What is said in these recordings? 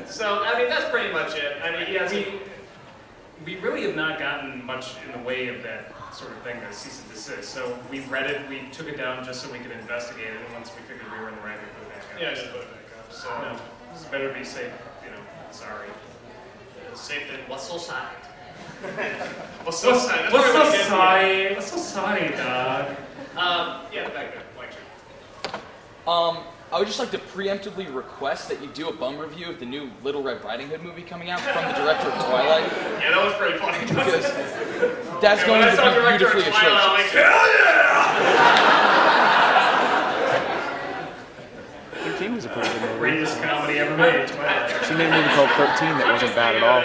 So, I mean, that's pretty much it. I mean, yeah, we really have not gotten much in the way of that sort of thing, the cease and desist. So we read it, we took it down just so we could investigate it, and once we figured we were in the right, we put it back up. Yeah, just put it back up. So, no, it's better to be safe, you know, sorry. Safe than what's so sad? What's so sad? What's so sorry? What's so sorry, dog? Yeah, back there, lecture. I would just like to preemptively request that you do a bum review of the new Little Red Riding Hood movie coming out from the director of Twilight. Yeah, that was pretty funny. Because that's going to be beautifully atrocious. Like, hell yeah! 13 was a pretty good movie. Greatest comedy ever made, Twilight. She made a movie called 13 that wasn't bad at all.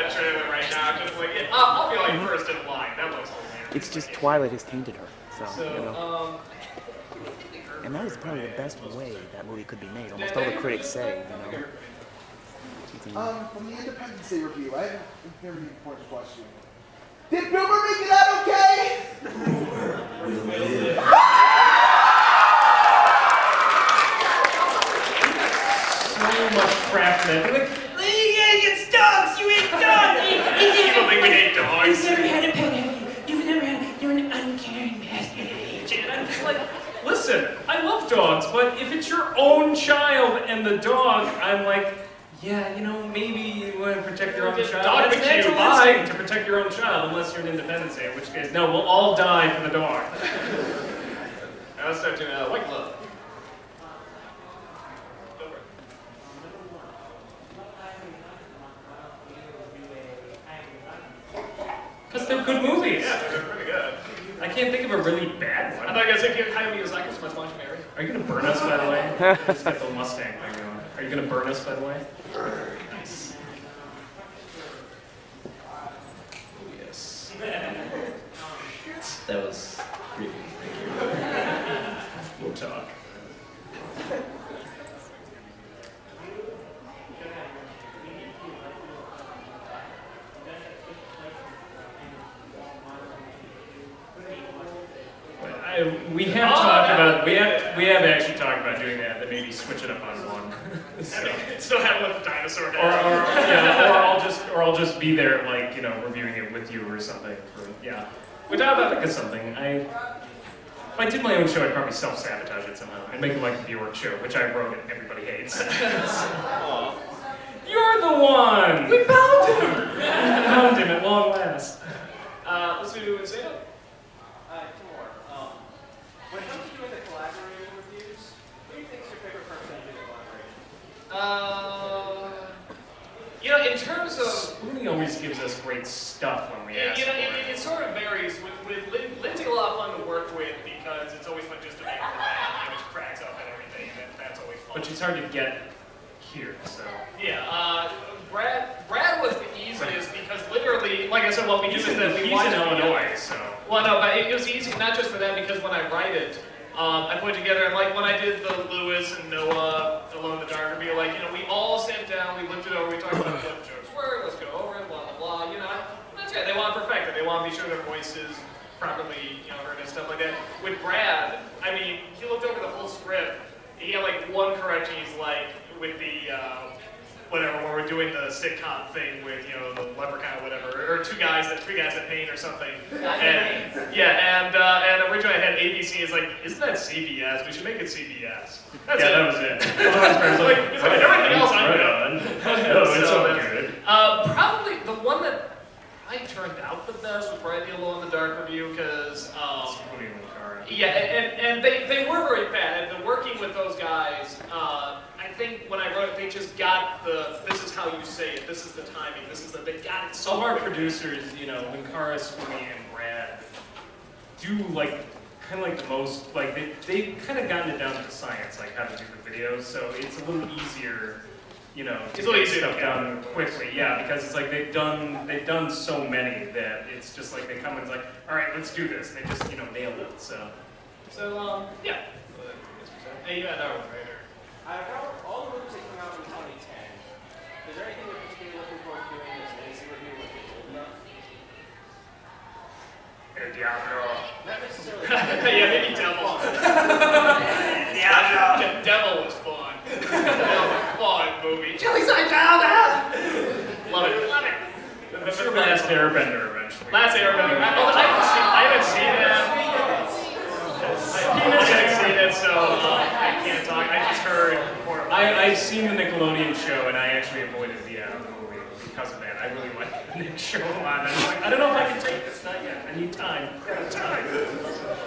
Right now, just like, I'll be like first in line. That looks hilarious. It's just Twilight has tainted her. So you know. And that was probably the best way that movie could be made. Almost all the critics say, you know. From the Independence Day review, I have a very important question. Did Boomer make it out okay? So much crap in it. It's dogs! You ate dogs! You don't think we ate dogs? You've never had a pet, have you? You've never had... You're an uncaring pest. And I'm just like, listen, I love dogs, but if it's your own child and the dog, I'm like, yeah, you know, maybe you want to protect your own child. Dog It's with natural you. instinct to protect your own child, unless you're an Independence Day, in which case, no, we'll all die for the dog. Now let's start doing White Glove. Because they're good movies. Yeah, they're pretty good. I can't think of a really bad one. I thought you guys said Hayao Miyazaki was much longer married. Are you going to burn us, by the way? It's got the Mustang thing going. Are you going to burn us, by the way? Nice. Oh, yes. That was creepy. Thank you. We'll talk. We have talked about we have actually talked about doing that. That maybe switch it up on one. So. Still have with the dinosaur Or I'll just be there, like, you know, reviewing it with you or something. Yeah. Which I think is something. If I did my own show, I'd probably self-sabotage it somehow and make it like the Bjork show, which I wrote and everybody hates. You're the one. We found him. We found him at long last. Let's do Insano. Two more. When it comes to doing the collaborating reviews, who do you think is your favorite person to do the collaboration? You know, in terms of... Spoonie always gives us great stuff when we ask You know, for it sort of varies. With Lindsay, a lot of fun to work with because it's always fun just to make her laugh. You know, she cracks up and everything, and that's always fun. But she's hard to get here, so... Yeah, Brad was the easiest because literally, like I said, what we do is that we he's watch in it Illinois, so... Well, no, but it was easy, not just for that, because when I write it, I put together, and like when I did the Lewis and Noah Alone in the Dark review, like, you know, we all sat down, we looked it over, we talked about what the jokes were, let's go over it, blah, blah, blah, you know, that's it, they want to perfect it, they want to be sure their voice is properly, you know, heard and stuff like that. With Brad, I mean, he looked over the whole script, he had like one correction, he's like, with the, whatever, where we're doing the sitcom thing with, you know, the leprechaun or whatever, or three guys that paint or something. And originally I had ABC, it's like, isn't that CBS? We should make it CBS. That's it. That was it. It's like everything else I'm good. No, it's all good. Probably the one that probably turned out the best was probably the Alone in the Dark review, because yeah, and they were very bad, and working with those guys, I think when I wrote it, they just got this is how you say it, this is the timing, they got it so Some of our quick. producers, you know, Linkara, Spoonie, and Brad, do like, kind of like the most, like, they've kind of gotten it down to the science, like how to do the videos, so it's a little easier, you know, to get stuff done quickly, yeah, because it's like they've done so many that it's just like they come and it's like, all right, let's do this, and they just, you know, nailed it, so. Yeah. Hey, you had that one, right? All the movies that came out in 2010, is there anything you're particularly looking forward to doing as an AC review when it's old enough? El Diablo. Not necessarily. Yeah, maybe Devil. Devil was fun. Devil was a fun movie. Chili's like down there. Love it. Love it. I'm sure Last Airbender eventually. Last Airbender. I haven't seen it. I haven't seen it, so I can't talk. I just heard horrible. I've seen the Nickelodeon show, and I actually avoided the movie because of that. I really like the Nick show a lot. And I'm like, I don't know if I can take this. Not yet. I need time. Time.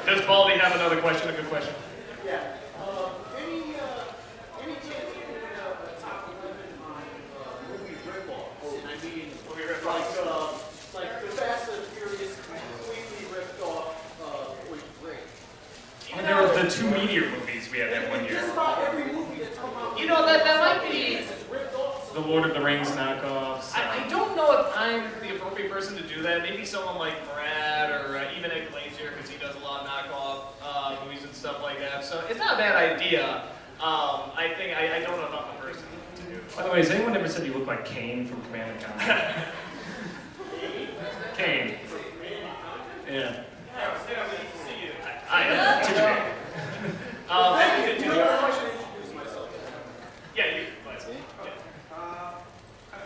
Does Baldy have another question? A good question. Yeah. Any chance you can talk a little bit on movie ripoff? I mean, like the Fast and Furious completely ripped off Point Break. Oh, there were the 2 Meteor movies we had that one year. Just about every movie that's come out. You know, that might be... The Lord of the Rings knockoffs. I don't know if I'm the appropriate person to do that. Maybe someone like Brad or even Ed Glazier, because he does a lot of knockoff movies and stuff like that. So it's not a bad idea. I think I don't know if I'm the person to do it. By the way, has anyone ever said you look like Kane from Command and Conquer? Kane. Yeah. I am. Do you know what I should introduce myself? Yeah, you. I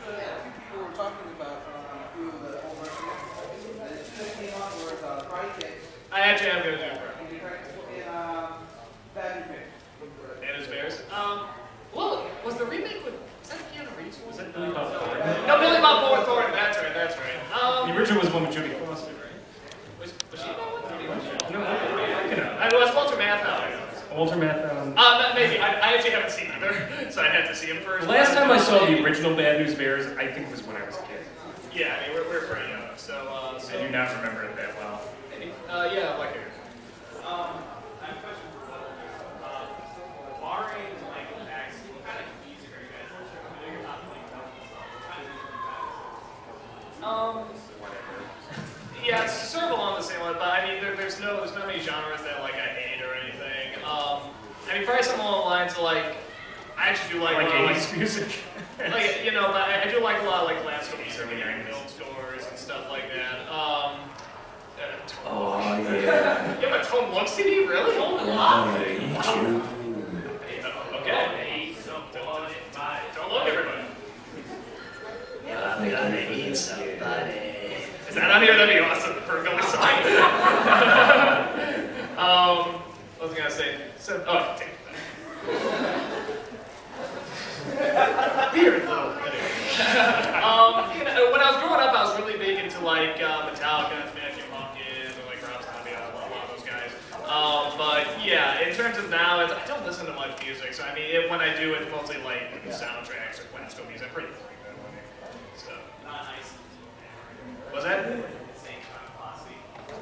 feel like a few people were talking about a few of the old wrestling that came on where Friday Kicks I actually am going to do it. and Bad New Pig. And his Bears. Well, was the remake with, was that Keanu Reeves? Was that Billy Bob Thornton? No, Billy Bob Thornton. That's right. The original was one with Jodie Foster, right? Was she that one? No, I was Walter Matthau. Walter Matthau. Maybe. I actually haven't seen either, so I'd have to see him first. The last time I saw the original Bad News Bears, I think was when I was a kid. Yeah, I mean, we're pretty young, so... I do not remember it that well. Maybe. Yeah, like it. I have a question for both of you. Barring Michael Jackson, what kind of music are you guys listening to? I know you're not playing metal and stuff. What kind of music are you guys listening to? Yeah, it's sort of along the same line, but I mean, there's no many genres that like I hate or anything. I mean, probably something along the lines of like, I actually do like 80s music. Like, you know, but I do like a lot of like classical music, film scores and stuff like that. Oh, yeah. You have a Tone Look CD, really? I eat you. Okay. Don't look, everybody. I'm gonna eat somebody. Is that on here? That'd be awesome for a Billy song. What was I gonna say? So, take that. Weird though. You know, when I was growing up, I was really big into like Metallica, Smashing Pumpkins, and like Rob Zombie, a lot of those guys. But yeah, in terms of now, I don't listen to much music. So I mean, when I do, it's mostly like soundtracks or classical music. I'm pretty boring that one. So Not nice. was that? Same kind of posse.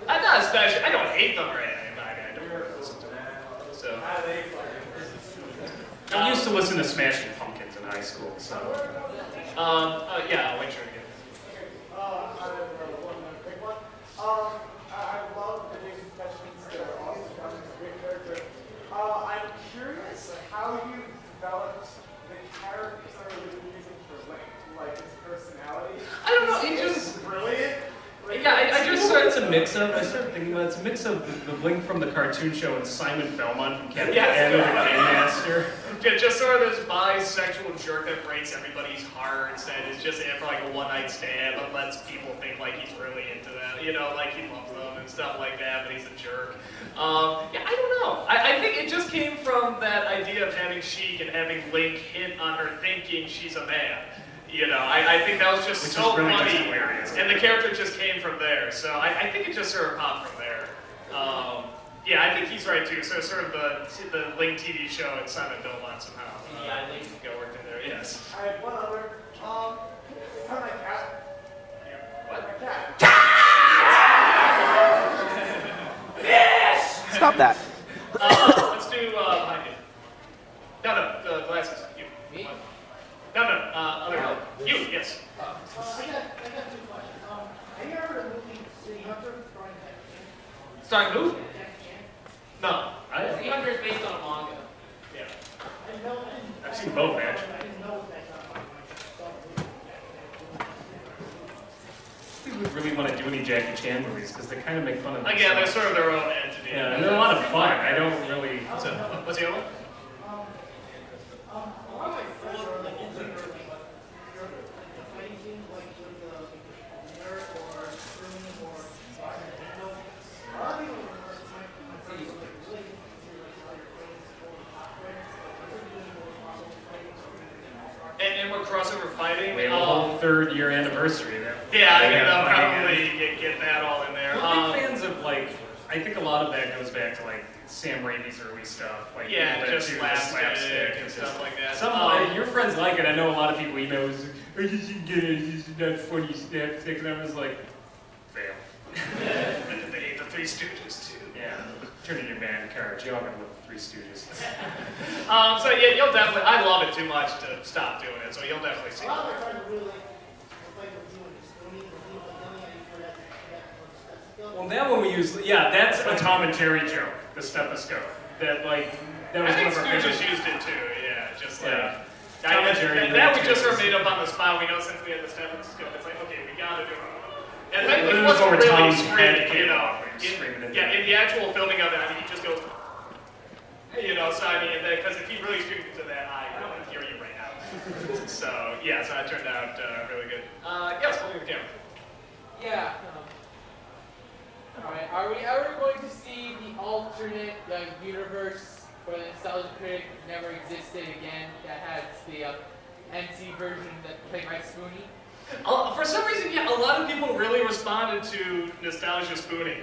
I'm not especially. I don't hate them or anything, but I don't listen to them. So. I used to listen to Smashing Pumpkins in high school, so. Yeah, I'll make sure to get I have one quick one. I love the new questions that are awesome. I'm a great character. I'm curious how you developed the character that you're using for Link, like his personality. I don't know, it It's just... brilliant. Yeah, I just It's a mix-up. I started thinking about it. It's a mix of the Link from the cartoon show and Simon Belmont from Captain Yes. the Game Master. just sort of this bisexual jerk that breaks everybody's hearts and is just in for like a one-night stand, but lets people think like he's really into them, you know, like he loves them and stuff like that, but he's a jerk. Yeah, I don't know. I think it just came from that idea of having Sheik and having Link hit on her thinking she's a man. You know, I think that was just Which so is really funny, just hilarious. and the character just came from there. So I think it just sort of popped from there. Yeah, I think he's right too. So sort of the Link TV show and Simon Belmont somehow. Yeah, Link. Go work in there. Yes. I have one other. How my cat? What? My cat. Stop that. Let's do behind you. No, the glasses. You. Me? No, other girl. You. Yes. I got two questions. Have you ever heard of the movie City Hunter? Starring who? Jackie Chan? No. City Hunter is based on a manga. Yeah. I know, I've seen both, actually. I didn't know that's not my I don't really want to do any Jackie Chan movies because they kind of make fun of them. Again, they're sort of their own entity. Yeah, and they're a lot of fun. I don't really. What's the other one? a lot of my friends are like into the fighting scene, like more crossover fighting. We have a whole 3rd year anniversary now. Yeah, I mean, they'll probably get that all in there. We're big fans of, like, I think a lot of that goes back to, like, Sam Raimi's early stuff. Like, yeah, just slapstick and stuff like that. Some your friends like it. I know a lot of people email us, oh, you should get it, you should not funny slapstick. And I was like, fail. They hate the Three Stooges, too. Yeah, turn in your band cards. Y'all gonna look the Three Stooges. So yeah, you'll definitely, I love it too much to stop doing it, so you'll definitely see A it. lot of my friends really like what you and Stoney, yelling at you for that. Well, that one we use, yeah, that's a Tom and Jerry joke, the stethoscope. That, like, that was I think one of our Stooges favorites. used it too, yeah, just like... Yeah. Tom and Jerry that we did just too. sort of made up on the spot. We know since we had the stethoscope, it's like, okay, we gotta do it. And It it was wasn't over really Tom's head, scripted, you know. screaming at Yeah, them. in the actual filming of it, I mean, he just goes, you know, so I mean, because if he really screamed into that, I don't hear you right now. So, yeah, so that turned out really good. Yes, holding the camera. Yeah. Alright, are we ever going to see the alternate universe where the Nostalgia Critic never existed again that has the NC version that played by Spoonie? For some reason, yeah, a lot of people really responded to Nostalgia Spooning.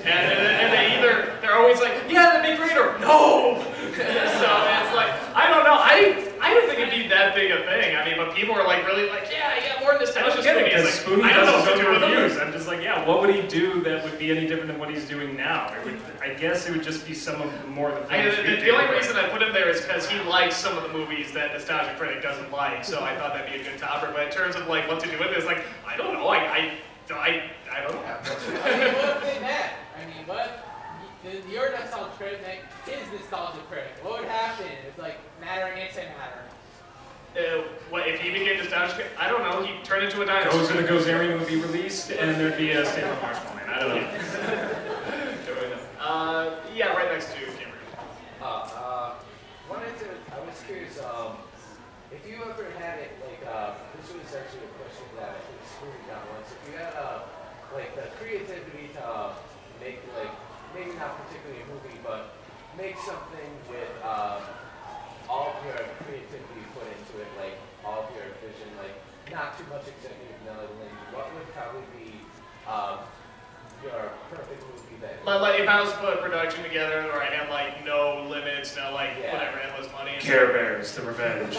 And they're always like, yeah, that'd be great, or no! So it's like, I don't know, I don't think it'd be that big a thing. I mean, but people are like really like, yeah, more Nostalgia Spooning. Because It's Spoonie like, I don't know does what his to do own with reviews. them. I'm just like, yeah, what would he do that would be any different than what he's doing now? It would, I guess it would just be some of the more of the things we The do, only but- reason I put him there is because he likes some of the movies that Nostalgia Critic doesn't like, so I thought that'd be a good topper. But in terms of like what to do with it, it's like, I don't know, I don't know. I mean, what if they met? I mean, what? Your Nostalgia Critic met his Nostalgia Critic. What would happen? It's like matter and antimatter. What if he became Nostalgia Critic? I don't know. He'd turn into a dinosaur. Ghost of the Gozerian would be released, and there'd be a Stand Up Marshmallow Man. I don't know. Yeah, right next to Cameron. I was curious, if you ever had it, like, this was actually a question that I think Spoonie got once. If you had, like, the creativity to make, like, maybe not particularly a movie, but make something with all of your creativity put into it, like, all of your vision, like, not too much executive knowledge, what would probably be your perfect movie that... Like if I was to put a production together where I had like no limits, no like whatever, endless money. And Care Bears, The Revenge.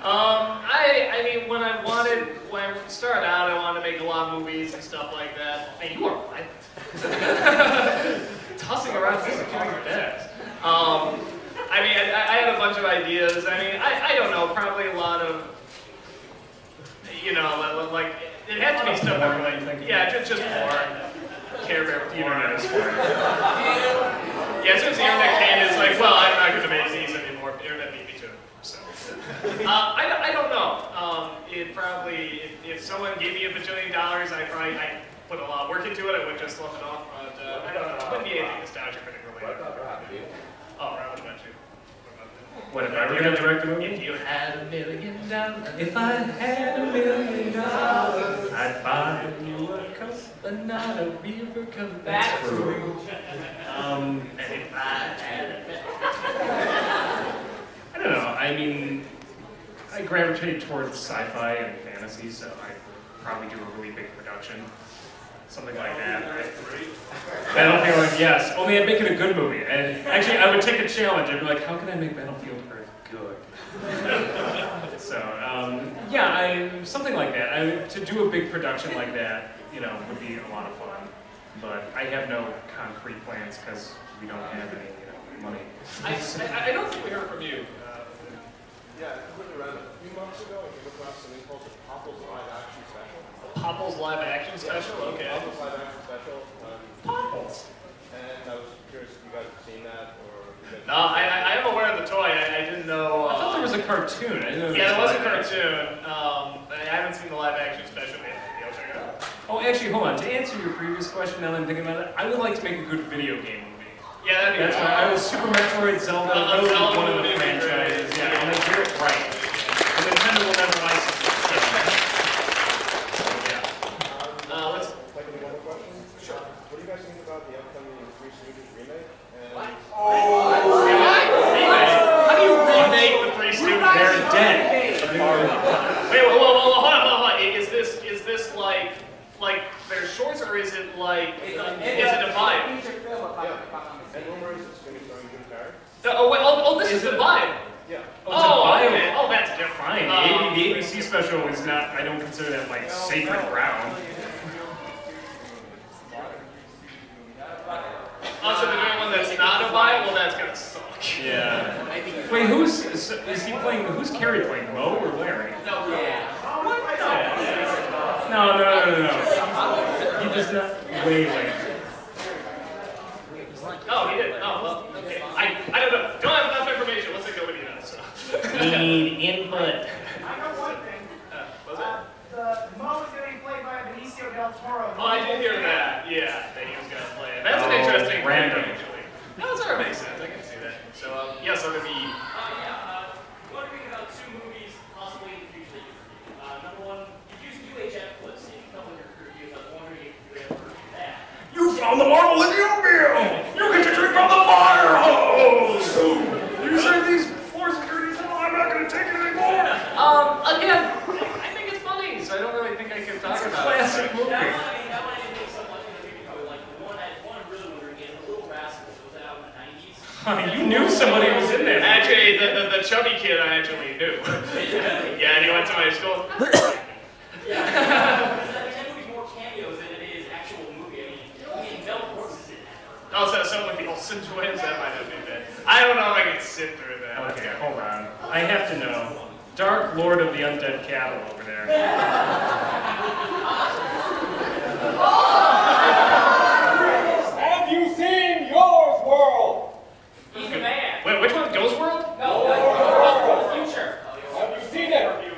I mean, when I started out, I wanted to make a lot of movies and stuff like that. Man, you are violent. Tossing around things and killing your dads. I mean, I had a bunch of ideas. I mean, I don't know, probably a lot of, you know, like, it had to be stuff that were like, yeah, just porn. Care Bear porn. Yeah, as soon as the internet came, it's like, well, I'm not going to make these anymore. The internet beat me to it. So, I don't know. It probably, if someone gave me $1 bajillion, I'd put a lot of work into it. I would just love it off. But I don't know. It wouldn't be anything Nostalgia Critic related. Oh, Rob, what about you? What, if I were going to direct a movie? If you had $1 million. If I had $1 million, I'd buy you a cup, but not a beaver cup. That's true. And if I had I don't know. I mean, I gravitate towards sci-fi and fantasy, so I'd probably do a really big production. Something like that. Battlefield, yes. Only I'd make it a good movie. And actually, I would take a challenge. I'd be like, how can I make Battlefield Earth good? So, yeah, something like that. To do a big production like that, you know, would be a lot of fun. But I have no concrete plans because we don't have any, you know, money. I don't think we heard from you. Yeah, completely random. A few months ago, I came across something called the Popples Live Action Special. Popples live action special? Okay. Popples Live Action Special. Popples. And I was curious if you guys have seen that, or... No, I am aware of the toy. I didn't know... I thought there was a cartoon. I didn't know Yeah, there was a live cartoon. But I haven't seen the live action special yet. I'll check it out. Oh, actually, hold on. To answer your previous question, now that I'm thinking about it, I would like to make a good video game movie. Yeah, that'd be That's why I was Super Metroid, Zelda, those are one of the franchises. Yeah, and they do it right. And Nintendo will never license it. Let's... Second, one more question. Sure. What do you guys think about the upcoming Three Stooges remake? And How do you remake the Three They're dead. Wait, hold on. Is this like their shorts, or is it like is it a vibe? This is the vibe. Yeah. Oh, that's different. Fine. The ABC special is not. I don't consider that like sacred ground. Oh, so they're doing one that's not a vibe? Well, that's gonna suck. Yeah. Wait, is he playing? Who's Carrie playing? Mo or Larry? No. Yeah. No. He does not. Wait. Oh, he did. Oh, well, okay. I don't know. Don't have enough information. What's it go with you now? So. Need input. I know one thing. Was it? The Mo is going to be played by Benicio del Toro. Oh, I did hear that. Yeah, that he was going to play it. That's an interesting random. thing, actually. No, that sort of makes sense. I can see that. So, yes, I'm going to be... Wondering about two movies possibly in the future that you review. Number one, you've used UHF clips in a couple of your reviews. I was wondering if you ever heard of that. You found the marble in your meal! You get to drink from the fire hose! You say these floor securities, no, I'm not going to take it anymore! Again, I think it's funny, so I don't really think I can talk about it. Classic movie. That one didn't make so much of a movie, but like the one I'm really wondering is The Little Rascals. Was that out in the 90s? You knew somebody was in there. Actually, the chubby kid I actually knew. Yeah, and he went to my school. Yeah. That movie's more cameos than it is actual movie. I mean Mel Brooks is in that. Oh, so some of the Olsen twins, that might have been bad. I don't know if I can sit through that. Okay, hold on. I have to know. Dark Lord of the Undead Cattle over there. Have you seen Yours World? He's the man. Wait, which one? Ghost World? No, Yours World. Future. Have you seen it?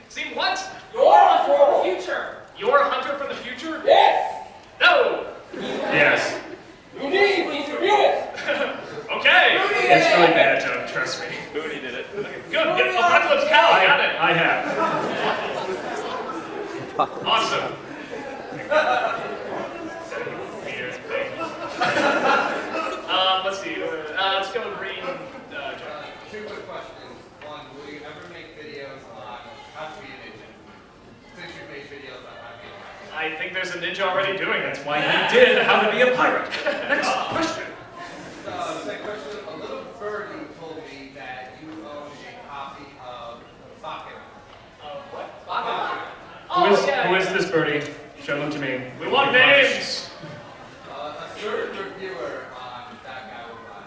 See what? Yours World. Future. You're a hunter from the future? Yes! No! Yes. You need to review it! Okay! It's really bad, Joe, trust me. Moody did it. Good, Apocalypse Cow, I got it! I have. Awesome. Let's see. Let's go green. John. Two quick questions. One, will you ever make videos on how to be a ninja? Since you've made videos on how to be a ninja. I think there's a ninja already doing it. That's why he did How to Be a Pirate. Next question. Second question, a little birdie told me that you own a copy of Bakken. What? Who is this birdie? Show them to me. We want names! A certain reviewer on That Guy Will Buy.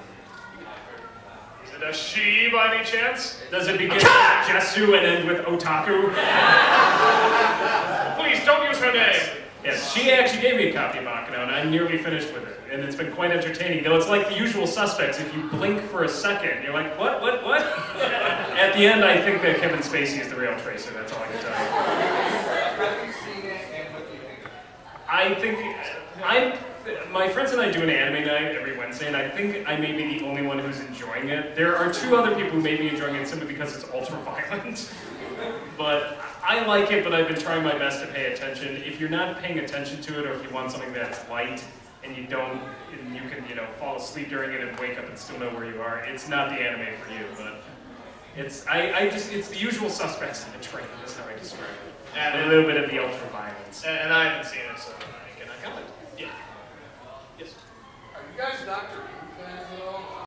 Is it a she by any chance? Does it begin with Jesu and end with Otaku? Please don't use her name! Yes, she actually gave me a copy of Bakano, and I'm nearly finished with it. And it's been quite entertaining, though it's like The Usual Suspects. If you blink for a second, you're like, what? At the end, I think that Kevin Spacey is the real Tracer. That's all I can tell you. Have you seen it, and what do you think of it? I think my friends and I do an anime night every Wednesday, and I think I may be the only one who's enjoying it. There are two other people who may be enjoying it simply because it's ultra-violent. But I like it, but I've been trying my best to pay attention. If you're not paying attention to it, or if you want something that's light, and you don't, and you can, fall asleep during it and wake up and still know where you are, it's not the anime for you. But it's it's The Usual Suspects in the train. That's how I describe it. And a little bit of the ultra-violence. And I haven't seen it, so I cannot comment. Yeah. Yes. Are you guys Doctor Who fans at all?